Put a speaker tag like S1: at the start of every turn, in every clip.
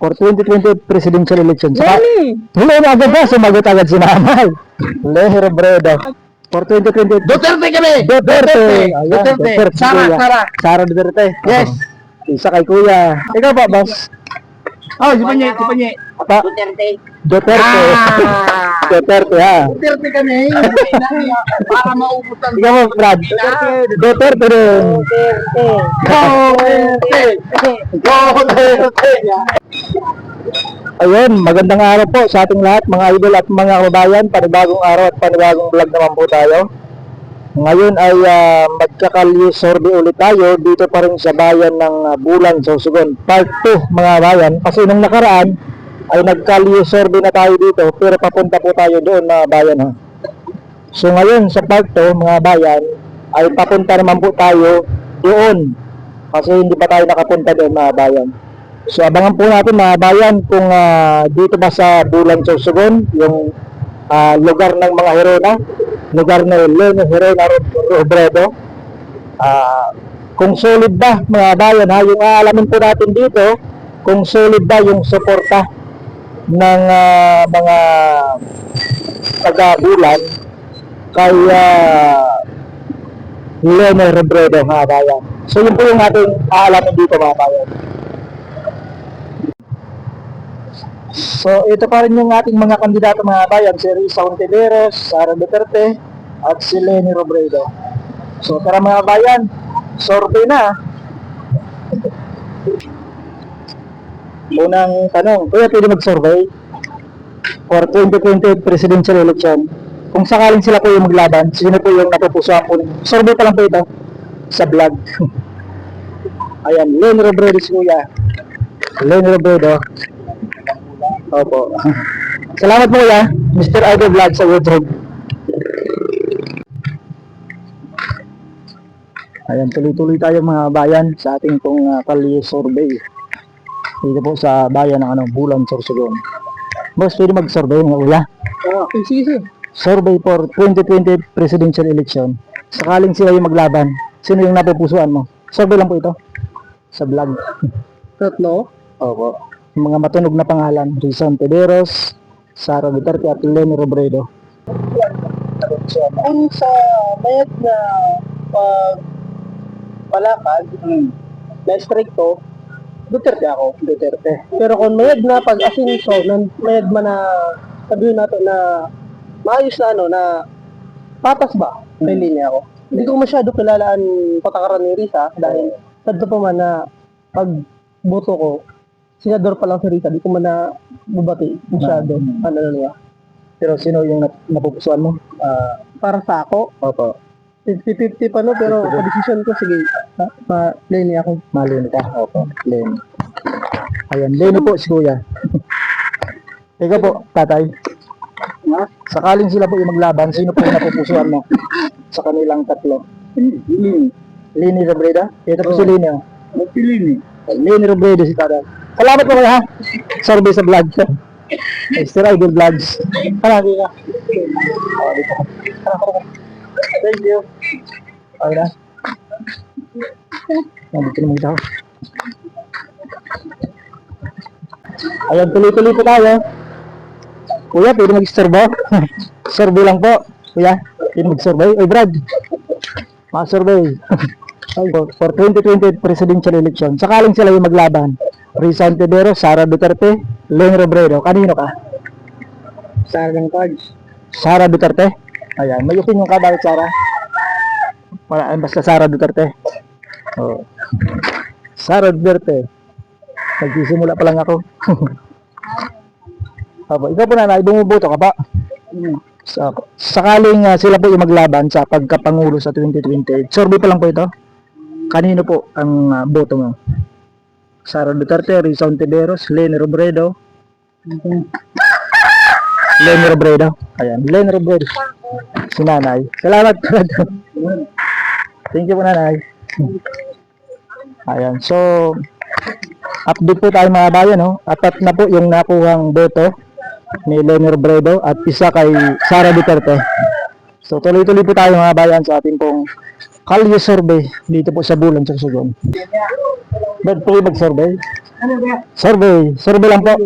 S1: for 2020 presidential election.
S2: Lenny!
S1: Hello na agad ba? Sumagot agad si Nanay. Lenny Robredo. For 2020.
S2: Duterte kami!
S1: Duterte! Ayan,
S2: Duterte!
S1: si
S2: Sara,
S1: Kuya.
S2: Sara!
S1: Sara Duterte.
S2: Yes.
S1: Isa kay Kuya. Ikaw ba, boss?
S2: Oh, si Panye.
S1: Pa? Duterte. Duterte, ha?
S2: Duterte kami. Para maubutan.
S1: Ikaw mo, Brad? Duterte rin.
S2: Duterte!
S1: Ayun, magandang araw po sa ating lahat, mga idol at mga kababayan. Panibagong araw at panibagong vlog naman po tayo. Ngayon ay magkakalye survey ulit tayo dito pa rin sa bayan ng Bulan, Sorsogon. Part 2 mga bayan. Kasi nung nakaraan ay nagkalye survey na tayo dito, pero papunta po tayo doon mga bayan, ha. So ngayon sa part 2 mga bayan ay papunta naman po tayo doon. Kasi hindi pa tayo nakapunta doon mga bayan. So abangan po natin mga bayan kung dito ba sa Bulan, Sorsogon, yung lugar ng mga Herona, lugar na Lenny Herona Robredo, kung solid ba mga bayan, ha, yung aalamin po natin dito kung solid ba yung suporta ng mga taga-Bulan kay Lenny Robredo mga bayan. So yun po yung ating aalamin dito mga bayan. So ito pa rin yung ating mga kandidato mga bayan, si Risa Hontiveros, Sara Duterte at si Lenny Robredo. So tara mga bayan, survey na. Unang tanong, kuya pwede mag-survey for 2020 presidential election? Kung sakaling sila po yung maglaban, sino po yung napupusuan po? Survey pa lang po ito sa vlog. Ayan, Lenny Robredo si kuya. Lenny Robredo. Opo. Salamat po kuya, Mr. Idol Vlog sa YouTube. Ayan, tuloy-tuloy tayo mga bayan sa ating pong kalye survey. Dito po sa bayan ng Bulan, Sorsogon. Boss, pwede mag-survey nga kuya?
S2: Okay, sige.
S1: Survey for 2020 presidential election. Sakaling sila yung maglaban, sino yung napupusuan mo? Survey lang po ito sa vlog.
S2: Tatlo?
S1: Opo. Yung mga matunog na pangalan, Risa Hontiveros, Sara Duterte at Lenny Robredo.
S2: Kung sa mayat na palakad, na stricto, Duterte ako.
S1: Duterte.
S2: Pero kung mayad na pag-asinso, mayad man na sabihin natin na maayos na na patas ba? May linya ako. Hindi ko masyado kilala ang patakaran ni Risa dahil sadto pa man na pag boto ko, senador pa lang si Risa, di ko man na bubati masyado. Ano niya.
S1: Pero sino yung napupusuan mo?
S2: Para sa ako,
S1: Opo.
S2: 50-50 pa no, pero decision ko, sige, ma-Lenny ako.
S1: Malin ka. Opo. Lenny. Ayan, Lenny po si kuya. Ikaw po, tatay. Sakaling sila po yung maglaban, sino po yung napupusuan mo sa kanilang tatlo? Lenny Robredo? Ito po si Lenny. Lenny Robredo si tatay. Salamat po kuya ha. Survey sa vlog. Mr. Idol Vlogs. Salamat ka. Thank you. Okay na. Dito naman ito. Ayan, tuloy-tuloy po tayo. Kuya, pwede mag-survey? Survey lang po. Kuya, pwede mag-survey? Oy, Brad. Mag-survey. For 2020 presidential election. Sakaling sila yung maglaban. Risa Hontiveros, Sara Duterte, Lenny Robredo. Kanino ka?
S2: Sara ng cards.
S1: Sara Duterte? Ayan, may opinion ka bakit Sara? Wala, basta Sara Duterte. Oh. Sara Duterte. Nagsisimula pa lang ako. Opo, ikaw po nanay, bumuboto ka pa? Sakaling sila po yung maglaban sa pagkapangulo sa 2020. Survey pa lang po ito. Kanino po ang boto mo? Sara Duterte, Risa Hontiveros, Lenny Robredo. Lenny Robredo. Ayan, Lenny Robredo. Si nanay. Salamat po. Thank you po nanay. Ayan, so update po tayo mga bayan, no? Apat na po yung nakuhang boto ni Lenny Robredo at isa kay Sara Duterte. So tuloy-tuloy po tayo mga bayan sa ating pong Kalye survey dito po sa Bulan, sa Sugon. Ba't po yung mag-survey? Survey lang po.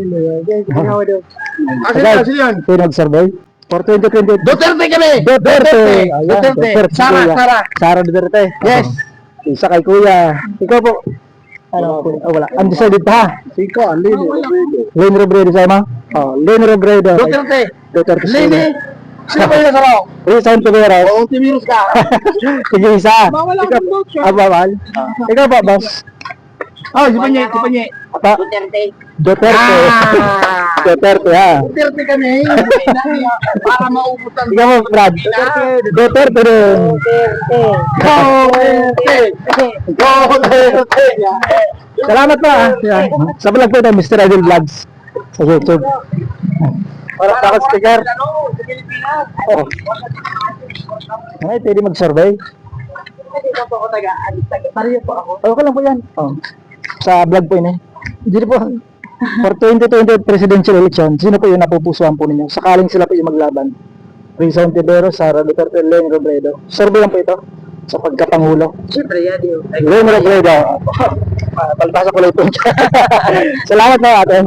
S2: Kasi yan.
S1: Ito yung mag-survey. For 2028.
S2: Duterte kami!
S1: Duterte! Ayan,
S2: Duterte!
S1: si Kuya.
S2: Sara!
S1: Sara Duterte.
S2: Yes!
S1: Isa kay Kuya. Ikaw po. Ano po? Oh, wala. Undecided pa ha?
S2: Ikaw, Lili.
S1: Lene Robredo sa ima? Oh, Lene Robredo.
S2: Duterte!
S1: Duterte.
S2: Lili! Sino ba yung nasaraw?
S1: Saan ko ba?
S2: Oo, timirus ka.
S1: Sige, isa.
S2: Bawal ang vote siya.
S1: Bawal. Ikaw ba, boss?
S2: Oh, si Panye.
S1: Pa? Duterte. Duterte, ha?
S2: Duterte kami. Para maubos ang
S1: Ikaw mo, Brad. Duterte rin.
S2: Duterte!
S1: Salamat pa, ha? Sa vlog po ito, Mr. Idol Vlogs. Sa YouTube. Para takot sticker.
S2: Sa Pilipinas.
S1: Oh. Ay, pwede mag-survey.
S2: Hindi po ako taga-Pariyo po ako.
S1: Okay lang po yan. Oh. Sa vlog po yun eh. Hindi po. For 2028 presidential election, sino po yung napupusuan po ninyo? Sakaling sila po yung maglaban. Risa Ontiveros, Sara Duterte, Lene Robredo. Survey lang po ito sa pagkapangulo.
S2: Siyempre, yan yun.
S1: Lene Robredo. Palpasa ko lang ito. Salamat na ate.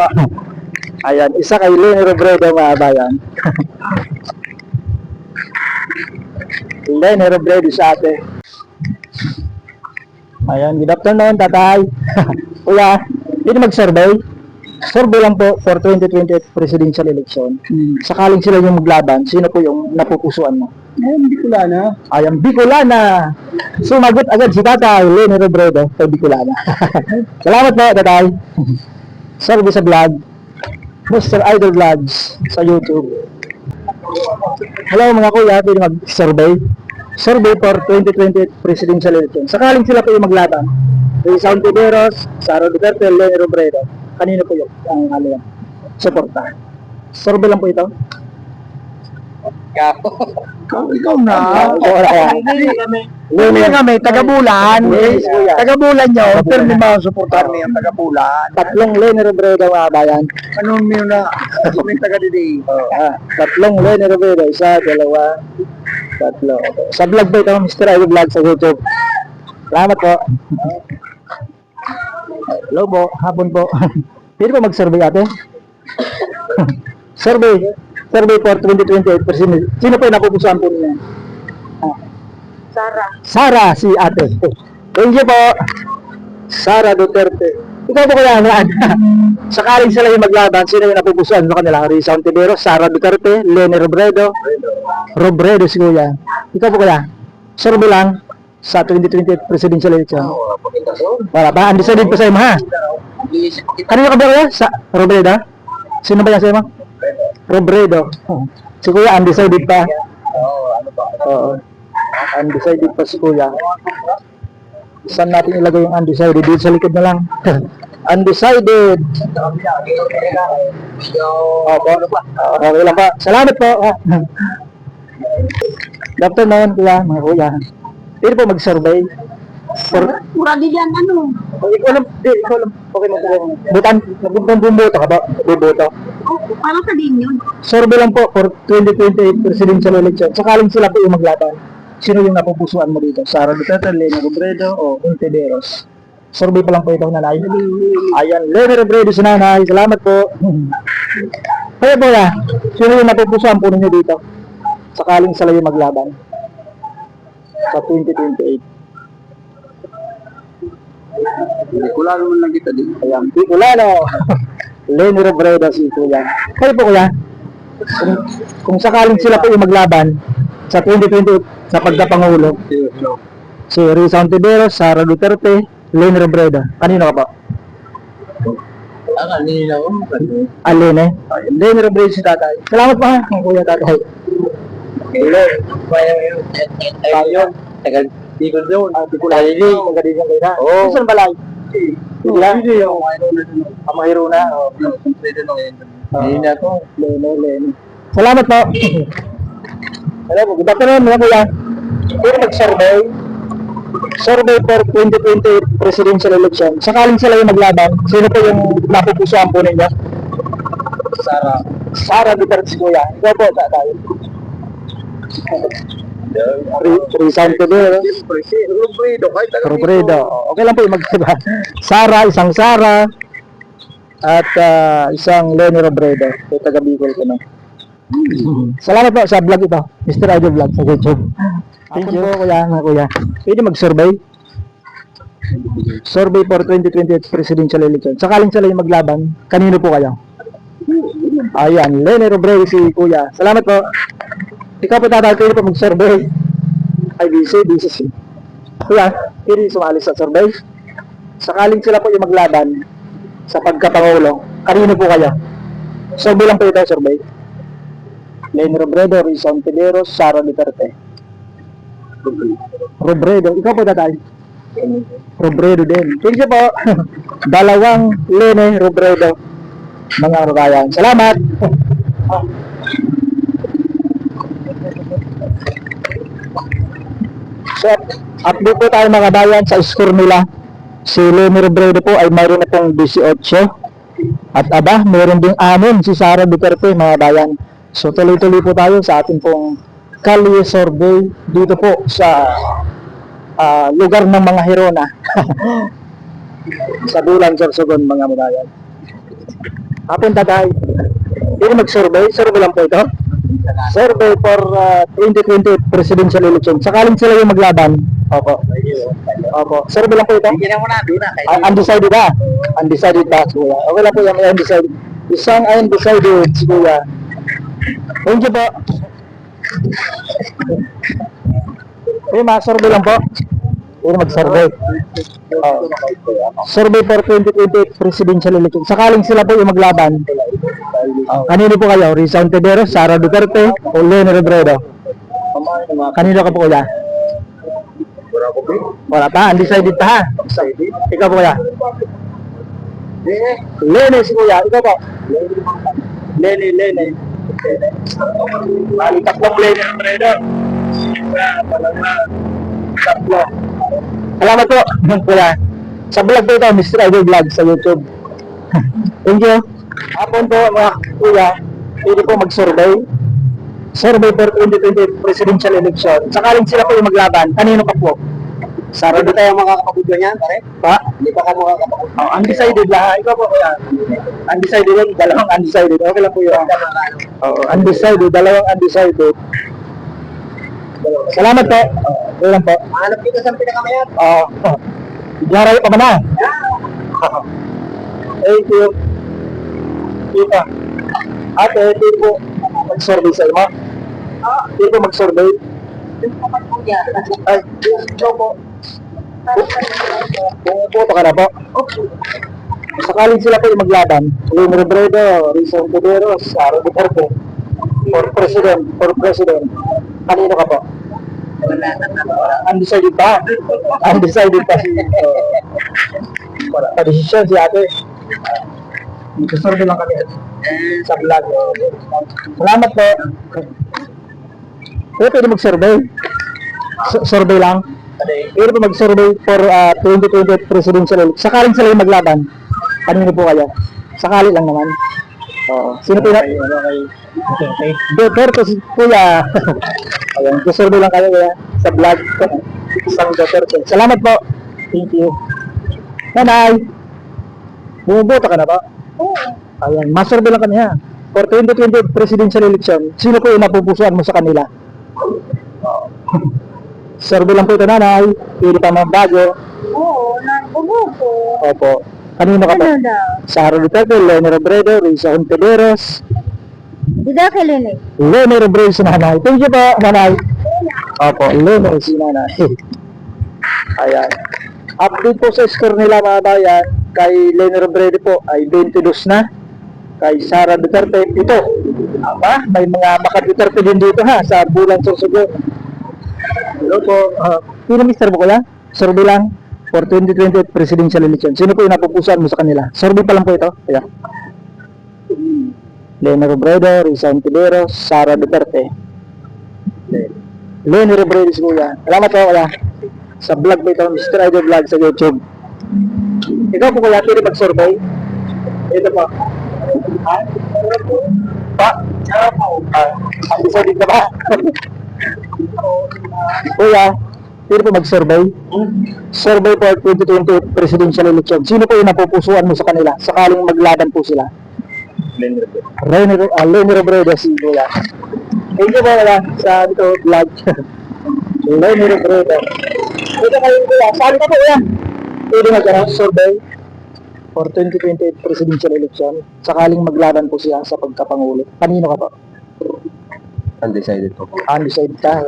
S1: Ayan, isa kay Lene Robredo, mga bayan. Lene Robredo sa ate. Ayan, good afternoon, tatay. Kuya, hindi mag-survey. Survey lang po for 2028 presidential election. Sakaling sila yung maglaban, sino po yung napupusuan mo?
S2: Ayun, Bicolana.
S1: Ayan, Bicolana. Sumagot agad si tatay, Lene Robredo, kay Bicolana. Salamat po, tatay. Survey sa vlog. Mr. Idol Vlogs sa YouTube. Hello mga kuya, pwede mag-survey. Survey for 2028 presidential election. Sakaling sila po yung maglaban. Risa Ontiveros, Sara Duterte, Lene Robredo. Kanino po yung ang ano yan? Suporta. Survey lang po ito.
S2: Ikaw na.
S1: Lene
S2: kami, taga-Bulan.
S1: Yes, kuya.
S2: Taga-Bulan nyo. Pero hindi masuportahan niya ang taga-Bulan.
S1: Tatlong Lene Robredo, mga bayan.
S2: Ano mo na? Kami taga-Didi.
S1: Tatlong Lene Robredo. Isa, dalawa, tatlo. Sa vlog po ito, Mr. Idol Vlog sa YouTube. Salamat po. Hello po, hapon po. Pwede po mag-survey ate? Survey for 2028 president. Sino po yung napupusuan po niya? Sara, si ate. Thank you po. Sara Duterte. Ikaw po kaya na sakaling sila yung maglaban, sino yung napupusuan sa kanila? Risa Ontiveros, Sara Duterte, Lene Robredo. Robredo si kuya. Ikaw po kaya? Survey lang sa 2028 presidential election. Wala pa, undecided pa sa iyo ha? Kanino ka ba kuya? Sa Robredo? Sino ba yan sa iyo? Robredo. Si kuya undecided pa. Oo. Undecided pa si kuya. Saan natin ilagay yung undecided? Dito sa likod na lang. Undecided. Opo. Okay lang pa. Salamat po. Good afternoon, kuya, mga kuya. Pwede po mag-survey.
S3: Mura din yan, ano?
S1: Ikaw lang. Okay mo po. Butan. Bumuboto ka ba? Buboto.
S3: Oh, para sa din yun.
S1: Survey lang po for 2028 presidential election. Sakaling sila po yung maglaban. Sino yung napupusuan mo dito? Sara Duterte, Lene Robredo, o Ontiveros? Survey pa lang po ito, nanay. Ayan, Lene Robredo si nanay. Salamat po. Kaya po ya, sino yung napupusuan po ninyo dito? Sakaling sila yung maglaban. Sa 2028.
S2: Bicolana mo lang kita din.
S1: Ayan, Bicolano. Lene Robredo si kuya. Kaya po kuya, kung sakaling sila po yung maglaban sa 2028 sa pagkapangulo, si Risa Ontiveros, Sara Duterte, Lene Robredo. Kanino ka po?
S2: Kanina ko.
S1: Lene. Lene Robredo si tatay. Salamat pa ha, ang kuya tatay.
S2: Hello. Tayo. Taga-Bicol doon.
S1: Bicolano. Taga-Bicol kayo na.
S2: Oo.
S1: Saan balay? Wala.
S2: Ang mahiro na. Hindi na ako.
S1: Lene. Salamat po. Hello po. Good afternoon mga kuya. Pwede mag-survey. Survey for 2028 presidential election. Sakaling sila yung maglaban, sino po yung napupusuan po ninyo? Sara Duterte si kuya. Ikaw po, tatay. Risa Ontiveros.
S2: Robredo, kahit taga
S1: Robredo. Okay lang po yung magkaiba. Sara, isang Sara. At isang Lenny Robredo. Ito taga Bicol ko no. Salamat po sa vlog ito. Mr. Idol Vlog sa YouTube. Thank you po kuya. Pwede mag-survey. Survey for 2028 presidential election. Sakaling sila yung maglaban, kanino po kayo? Ayan, Lenny Robredo si kuya. Salamat po. Ikaw po tatawag kayo po mag-survey. Ay, busy si. Kuya, pwede sumali sa survey. Sakaling sila po yung maglaban sa pagkapangulo, kanino po kayo? Survey lang po ito, survey. Lenny Robredo, Risa Ontiveros, Sara Duterte. Robredo, ikaw po tatay? Robredo din. Thank you po. Dalawang Lenny Robredo. Mga kababayan. Salamat. So, update po tayo mga bayan sa score nila. Si Lenny Robredo po ay mayroon na pong 18. At mayroon ding 6 si Sara Duterte mga bayan. So tuloy-tuloy po tayo sa ating pong Kalye survey dito po sa lugar ng mga Hirona. Sa Bulan, Sorsogon mga bayan. Papunta tayo. Hindi mag-survey. Survey lang po ito. Survey for 2020 presidential election. Sakaling sila yung maglaban. Opo. Survey lang po ito.
S2: Hindi na muna, doon na.
S1: Undecided ba? Undecided ba, kuya? Okay lang po yan, may undecided. Isang undecided, si kuya. Thank you po. Survey lang po. Pwede mag-survey. Survey for 2028 presidential election. Sakaling sila po yung maglaban. Kanino po kayo? Risa Ontiveros, Sara Duterte, o Lenny Robredo? Kanino ka po kuya? Wala pa, undecided pa ha? Ikaw po kuya? Lenny si kuya, ikaw po? Lenny. Bali, tatlong Lenny Robredo. Tatlo. Salamat po, kuya. Sa vlog po ito, Mr. Idol Vlog sa YouTube. Thank you. Hapon po mga kuya, pwede po mag-survey. Survey for 2020 presidential election. Sakaling sila po yung maglaban, kanino ka po? Sara
S2: Hindi tayo makakapagod yan, pare.
S1: pa?
S2: Hindi pa ka makakapagod.
S1: Undecided lahat. Ikaw po kuya. Undecided yun, dalawang undecided. Okay lang po yun. Undecided, dalawang undecided. Salamat po. Okay lang po.
S2: Hanap kita sa pinakamayan.
S1: Diyaray pa ba na? Thank you. Kita. Ate, hindi po mag-survey sa iyo. Hindi po mag-survey. Ay, ikaw po. Pumunta ka na po. Sakaling sila po yung maglaban. Lenny Robredo, Risa Ontiveros, Sara Duterte. For president. Kanino ka po? Undecided pa. Undecided pa. Wala pa desisyon si ate. Nagsasurvey lang kami sa vlog. Salamat po. Pwede mag-survey. Survey lang. Pwede po mag-survey for 2020 presidential election. Sakaling sila yung maglaban. Kanino po kayo? Sakali lang naman. Sino po yung Duterte si kuya. Ayan, survey lang kayo kuya sa vlog. Isang Duterte. Salamat po. Thank you. Nanay. Bumuboto ka na ba? Ayan, masurvey lang kami ha. For 2020 presidential election, sino po yung napupusuan mo sa kanila? Survey lang po ito nanay. Pili pa mga bago.
S3: Oo, nagbubuko.
S1: Opo. Kanino ka po?
S3: Ano daw?
S1: Sara Duterte, Lenny Robredo, Risa Ontiveros.
S3: Di daw kay Lenny.
S1: Lenny Robredo si nanay. Thank you po, nanay. Opo, Lenny si nanay. Ayan. Update po sa score nila mga bayan. Kay Lenny Robredo po ay 22 na. Kay Sara Duterte, ito. May mga maka-Duterte din dito ha, sa Bulan, Sorsogon. Hello po. Sino mister mo kuya? Survey lang for 2028 presidential election. Sino po yung napupusuan mo sa kanila? Survey pa lang po ito. Ayan. Lenny Robredo, Risa Ontiveros, Sara Duterte. Lenny Robredo si kuya. Salamat po kuya. Sa vlog po ito, Mr. Idol Vlog sa YouTube. Ikaw po kuya, pwede mag-survey? Ito po. Pa? Undecided ka ba? Kuya, pwede po mag-survey? Survey for 2028 presidential election. Sino po yung napupusuan mo sa kanila? Sakaling maglaban po sila. Lenny Robredo, si Kuya. Thank you po wala sa dito vlog. Lenny Robredo. Ito kayo Kuya. Saan ka po Kuya? Pwede mag-survey for 2028 presidential election. Sakaling maglaban po siya sa pagkapangulo. Kanino ka po?
S2: Undecided po.
S1: Undecided ka.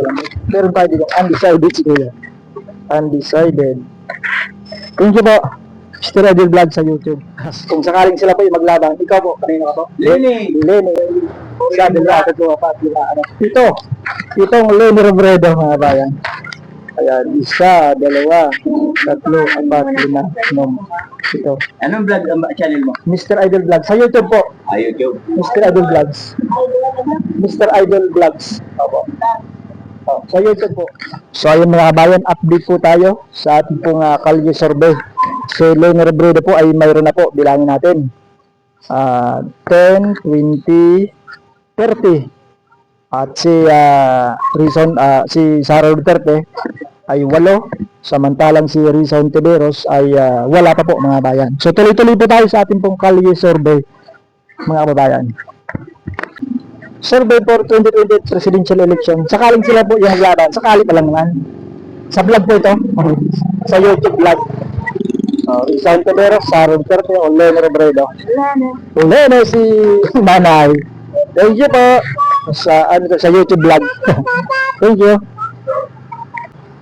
S1: Meron tayo dito. Undecided si Kuya. Undecided. Thank you po. Mr. Idol Vlog sa YouTube. Kung sakaling sila po yung maglaban, ikaw po, kanino ka po?
S2: Lenny!
S1: Lenny. Sabi nila, ito po, Ito. Itong Lenny Robredo, mga bayan. Ayan, 1, 2, 3, 4, 5, 6, 7. Ito.
S2: Anong vlog channel mo?
S1: Mr. Idol Vlog. Sa YouTube po.
S2: YouTube.
S1: Mr. Idol Vlogs. Mr. Idol Vlogs. Opo. Oh, sa YouTube po. So ayun mga bayan, update po tayo sa ating pong kalye survey. So Lenny Robredo po ay mayroon na po, bilangin natin. 10, 20, 30. At si Sara Duterte ay 8. Samantalang si Rizon Tiberos ay wala pa po mga bayan. So tuloy-tuloy po tayo sa ating pong kalye survey mga kababayan. Survey for 2028 presidential election. Sakaling sila po yung naglaban. Sakali pa lang naman. Sa vlog po ito. Sa YouTube vlog. Rizon Tiberos, Sara Duterte o Lenny Robredo. Lenny si Manay. Thank you po. Sa YouTube vlog. Thank you.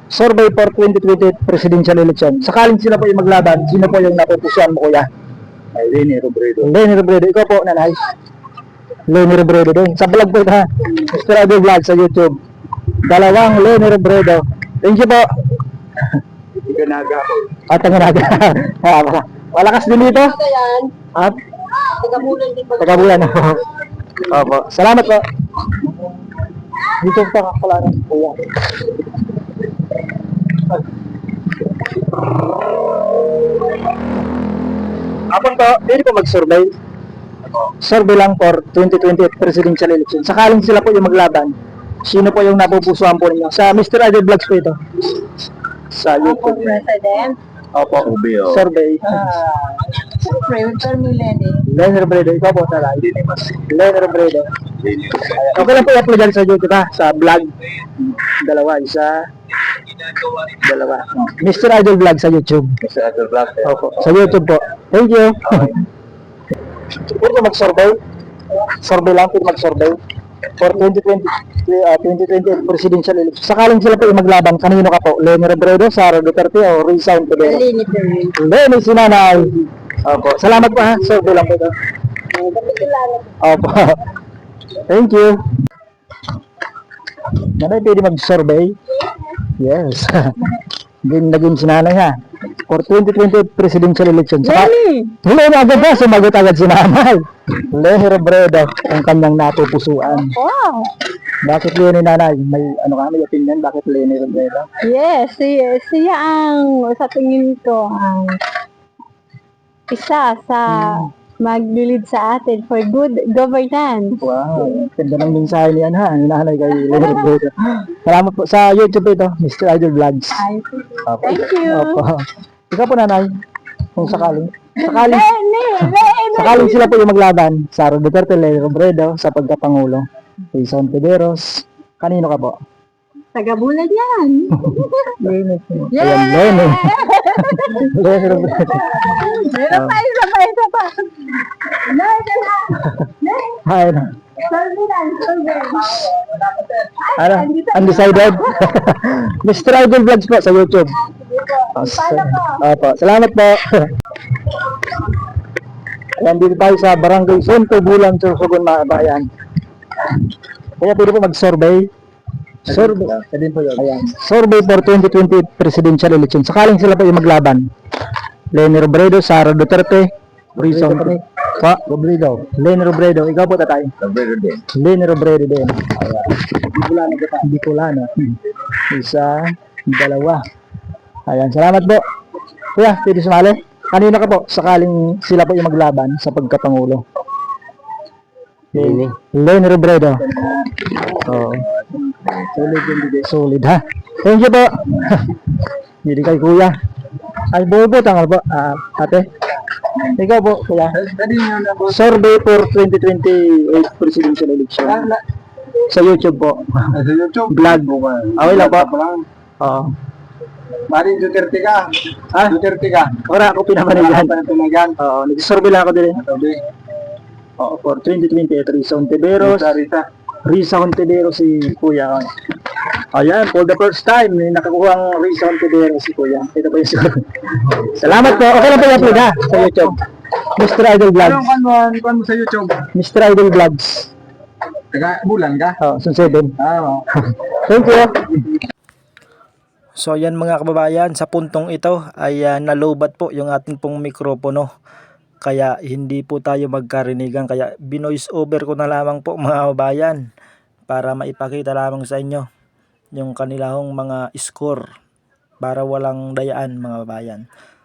S1: Survey for 2028 presidential election. Sakaling sila po yung maglaban, sino po yung napupusuan mo kuya?
S2: Ay, Lenny Robredo.
S1: Lenny Robredo. Ikaw po, nanay. Lenny Robredo din. Sa vlog po ito ha. Mr. Idol Vlog sa YouTube. Dalawang Lenny Robredo. Thank you po.
S2: Iganaga ako.
S1: At ang naga. Malakas din dito. At tagabulan. Opo. Salamat po. Dito pa pala ng kuya. Apon po, pwede po mag-survey. Survey lang for 2028 presidential election. Sakaling sila po yung maglaban, sino po yung napupusuan po ninyo? Sa Mr. Idol Vlogs po ito. Sa YouTube.
S3: President.
S1: Opo.
S2: Survey.
S1: Survey.
S3: Siyempre, Mr. Millennium.
S1: Lenny Robredo, ikaw po sa live. Lenny Robredo. Okay lang po i-upload dyan sa YouTube ha, sa vlog. Dalawa. Mr. Idol Vlog sa YouTube.
S2: Mr. Idol Vlog.
S1: Opo. Sa YouTube po. Thank you. Pwede mag-survey? Survey lang, pwede mag-survey. For 2028 presidential election. Sakaling sila po yung maglaban, kanino ka po? Lenny Robredo, Sara Duterte o Rizon Tiberos? Lenny si nanay. Opo. Salamat po ha. Survey lang po ito. Opo. Thank you. Nanay, pwede mag-survey? Yes. Naging si nanay ha. For 2028 presidential election. Lenny na agad na. Sumagot agad si nanay. Lenny Robredo ang kanyang napupusuan.
S3: Wow.
S1: Bakit Lenny nanay? May may opinion? Bakit Lenny Robredo?
S3: Yes, siya ang, sa tingin ko, ang isa sa maglilid sa atin for good governance.
S1: Wow. Ganda ng mensahe niyan ha. Ang nanay kay Lenny Robredo. Salamat po. Sa YouTube ito, Mr. Idol Vlogs. Opo.
S3: Thank you.
S1: Opo. Ikaw po nanay. Kung sakaling.
S3: Lenny.
S1: Sakaling sila po yung maglaban. Sara Duterte, Lenny Robredo sa pagkapangulo. Rizon Tiberos. Kanino ka po?
S3: Tagabulan yan.
S1: Lenny. Ayan, Lenny. Lenny Robredo.
S3: Meron pa, isa pa.
S1: Ayun. Ano? Undecided? Mr. Idol Vlogs po sa YouTube. Opo. Salamat po. Ayan, dito tayo sa Barangay Santo Bulan, Sorsogon, mga bayan. Kaya pwede po mag-survey. Survey. Ayan. Survey for 2028 presidential election. Sakaling sila po yung maglaban. Lenny Robredo, Sara Duterte, Rizon Robredo. Lenny Robredo. Ikaw po tatay.
S2: Robredo din.
S1: Lenny Robredo din. Bicolano ka. Bicolano. Isa, dalawa. Ayan, salamat po. Kuya, pwede sumali? Kanina ka po, sakaling sila po yung maglaban sa pagkapangulo. Lenny Robredo. Oo. Solid yung bigay. Solid ha. Thank you po. Hindi kay kuya. Ay, bobo, tangal po. Ate. Ikaw po, kuya. Survey for 2028 presidential election. Sa YouTube po.
S2: Sa YouTube.
S1: Vlog. Okay lang po. Oo.
S2: Maring Duterte ka. Duterte ka.
S1: Ora ako pinamanigan.
S2: Pinamagan.
S1: Oo, nag-survey lang ako din.
S2: Sabi.
S1: Oo, for 2028 Risa Ontiveros.
S2: Rita.
S1: Risa Ontiveros si kuya. Ayan, for the first time, may nakakuha ang Risa Ontiveros si kuya. Ito po yung survey. Salamat po. Okay lang po i-upload ha sa YouTube. Mr. Idol Vlogs.
S2: Anong mo sa YouTube?
S1: Mr. Idol Vlogs.
S2: Bulan ka?
S1: Oh, Sun 7. Thank you. So ayan mga kababayan, sa puntong ito ay nalubat po yung ating pong mikropono. Kaya hindi po tayo magkarinigan. Kaya binoise over ko na lamang po mga kababayan para maipakita lamang sa inyo yung kanilang mga score para walang dayaan mga kababayan.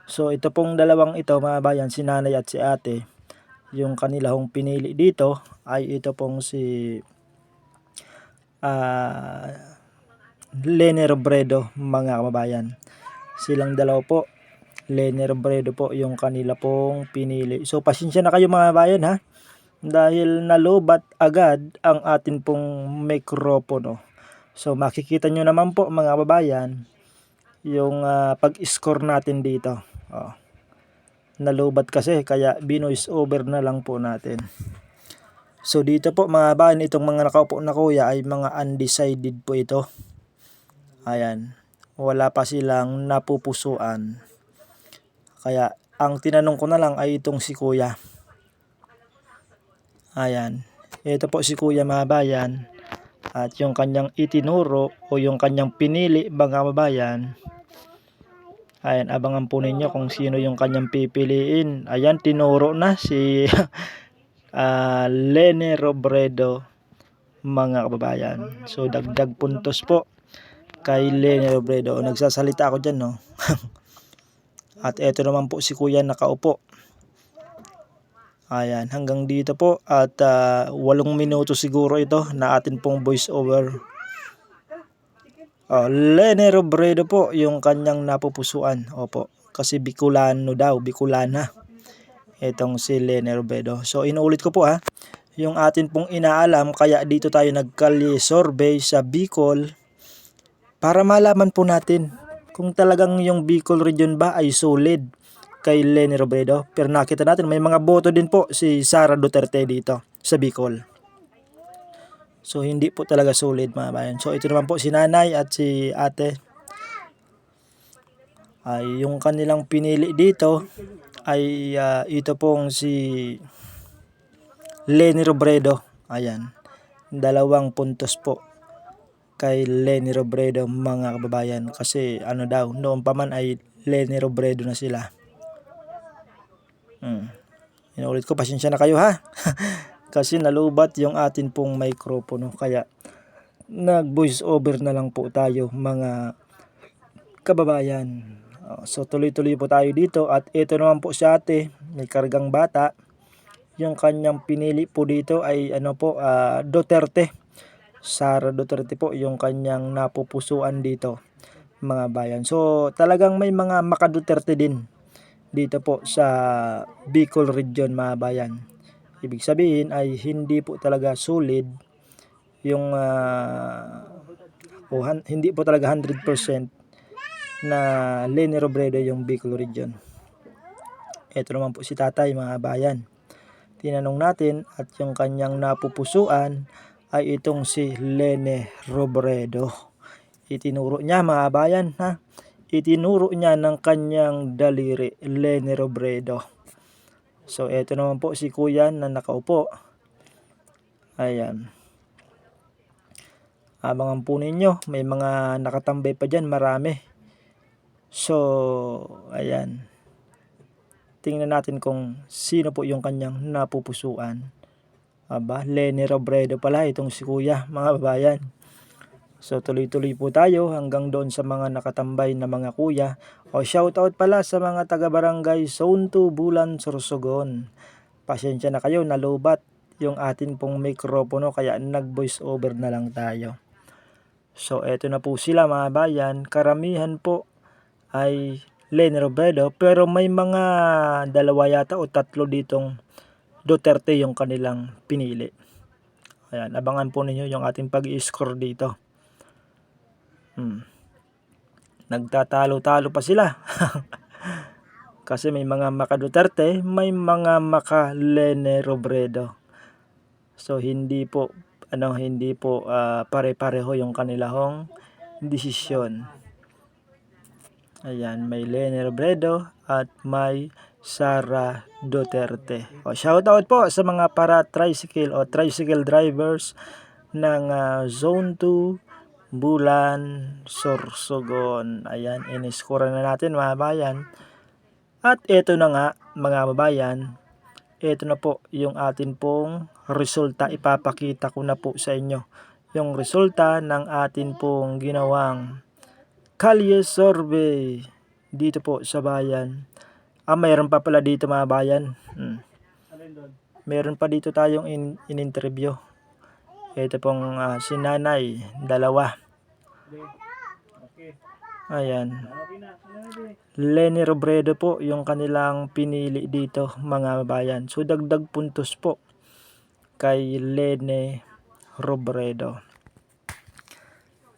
S1: So ito pong dalawang ito mga kababayan, si nanay at si ate, yung kanilang pinili dito ay ito pong si Lene Robredo mga kababayan. Silang dalaw po, Lene Robredo po yung kanila pong pinili. So pasensya na kayo mga kababayan ha, dahil nalubat agad ang atin pong mikropono. So makikita nyo naman po mga kababayan yung pag-score natin dito. Nalubat kasi kaya binoise over na lang po natin. So dito po mga kababayan, itong mga nakaupo na kuya ay mga undecided po ito. Ayan, wala pa silang napupusuan. Kaya ang tinanong ko na lang ay itong si kuya. Ayan, ito po si kuya mga kababayan. At yung kanyang itinuro o yung kanyang pinili mga kababayan. Ayan, abangan po ninyo kung sino yung kanyang pipiliin. Ayan, tinuro na si Lene Robredo mga kababayan. So dagdag puntos po kay Lene Robredo. Nagsasalita ako dyan, no? At eto naman po si kuya nakaupo. Ayan, hanggang dito po at 8 minuto siguro ito na atin pong voice over. Lene Robredo po yung kanyang napupusuan. Opo, kasi Bicolano daw, Bicolana. Itong si Lene Robredo. So inuulit ko po ha, yung atin pong inaalam, kaya dito tayo nagkalye survey sa Bicol para malaman po natin kung talagang yung Bicol region ba ay solid kay Lene Robredo. Pero nakita natin may mga boto din po si Sara Duterte dito sa Bicol. So hindi po talaga solid mga bayan. So ito naman po si nanay at si ate. Ay yung kanilang pinili dito ay ito pong si Lene Robredo. Ayan, 2 puntos po kay Lene Robredo mga kababayan. Kasi ano daw, noon pa man ay Lene Robredo na sila. Inuulit ko, pasensya na kayo ha. Kasi nalubat yung atin pong mikropono. Kaya nag voice over na lang po tayo mga kababayan. So tuloy-tuloy po tayo dito. At ito naman po si ate, may kargang bata. Yung kanyang pinili po dito ay ano po, Duterte. Sara Duterte po yung kanyang napupusuan dito mga bayan. So talagang may mga maka-Duterte din dito po sa Bicol region mga bayan. Ibig sabihin ay hindi po talaga solid yung hindi po talaga 100% na Lene Robredo yung Bicol region. Ito naman po si tatay mga bayan. Tinanong natin at yung kanyang napupusuan ay itong si Lene Robredo. Itinuro niya mga bayan ha. Itinuro niya ng kanyang daliri, Lene Robredo. So eto naman po si kuya na nakaupo. Ayan. Abangan po ninyo, may mga nakatambay pa dyan, marami. So ayan. Tingnan natin kung sino po yung kanyang napupusuan. Aba, Lene Robredo pala itong si kuya mga babayan. So tuloy-tuloy po tayo hanggang doon sa mga nakatambay na mga kuya. O shoutout pala sa mga taga-barangay Zone 2 Bulan, Sorsogon. Pasensya na kayo, nalubat yung atin pong mikropono kaya nag-voice over na lang tayo. So eto na po sila mga bayan, karamihan po ay Leni Robredo, pero may mga dalawa yata o tatlo ditong Duterte yung kanilang pinili. Ayan, abangan po ninyo yung ating pag-i-score dito. Nagtatalo-talo pa sila. Kasi may mga maka Duterte, may mga maka Leni Robredo. So hindi po pare-pareho yung kanilang desisyon. Ayan, may Leni Robredo at may Sara Duterte. O, shoutout po sa mga tricycle o tricycle drivers ng Zone 2, Bulan, Sorsogon. Ayan, in-score na natin mga bayan. At ito na nga mga babayan, ito na po yung atin pong resulta. Ipapakita ko na po sa inyo yung resulta ng atin pong ginawang Kalye survey dito po sa bayan. Mayroon pa pala dito mga bayan. Meron pa dito tayong in-interview. Ito pong si Nanay, dalawa. Ayan. Leni Robredo po yung kanilang pinili dito mga bayan. So dagdag puntos po kay Leni Robredo.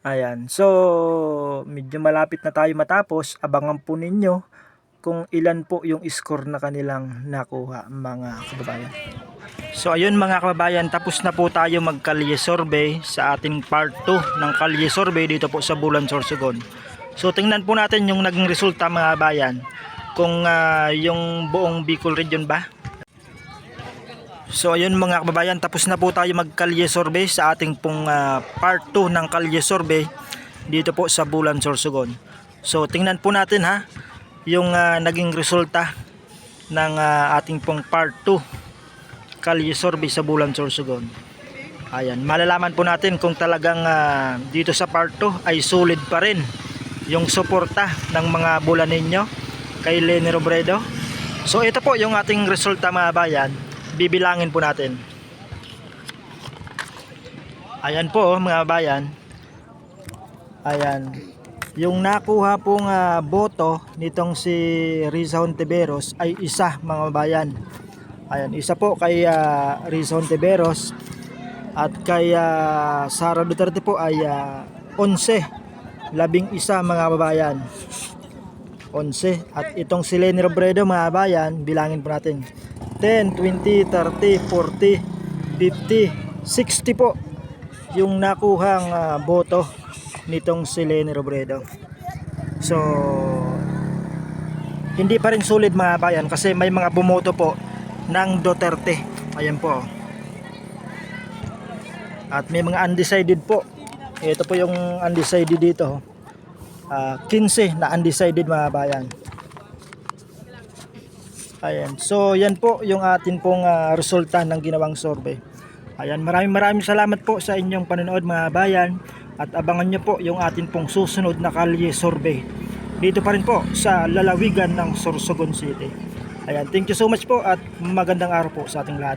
S1: Ayan. So medyo malapit na tayo matapos. Abangan po ninyo kung ilan po yung score na kanilang nakuha mga kababayan. So ayun mga kababayan, tapos na po tayo mag-Kalye survey sa ating part 2 ng Kalye survey dito po sa Bulan, Sorsogon. So tingnan po natin yung naging resulta mga bayan, kung yung buong Bicol region ba. So ayun mga kababayan, tapos na po tayo mag-Kalye survey sa ating pong part 2 ng Kalye survey dito po sa Bulan, Sorsogon. So tingnan po natin yung naging resulta ng ating pong part 2 Kalye survey sa Bulan, Sorsogon. Ayan, malalaman po natin kung talagang dito sa part 2 ay solid pa rin yung suporta ng mga Bulaneño kay Leni Robredo. So ito po yung ating resulta mga bayan. Bibilangin po natin. Ayan po mga bayan. Ayan. Yung nakuha pong boto nitong si Risa Hontiveros ay isa mga bayan. Ayan, isa po kay Risa Hontiveros at kay Sara Duterte po ay 11 mga babayan. 11. At itong si Leni Robredo mga bayan, bilangin po natin. 10, 20, 30, 40, 50, 60 po yung nakuhang boto nitong si Leni Robredo. So hindi pa rin solid mga bayan kasi may mga bumoto po ng Duterte. Ayan po. At may mga undecided po. Ito po yung undecided dito. 15 na undecided mga bayan. Ayan. So yan po yung atin pong resulta ng ginawang survey. Ayan, maraming salamat po sa inyong panonood mga bayan. At abangan nyo po yung atin pong susunod na Kalye survey. Dito pa rin po sa lalawigan ng Sorsogon City. Ayan, thank you so much po at magandang araw po sa ating lahat.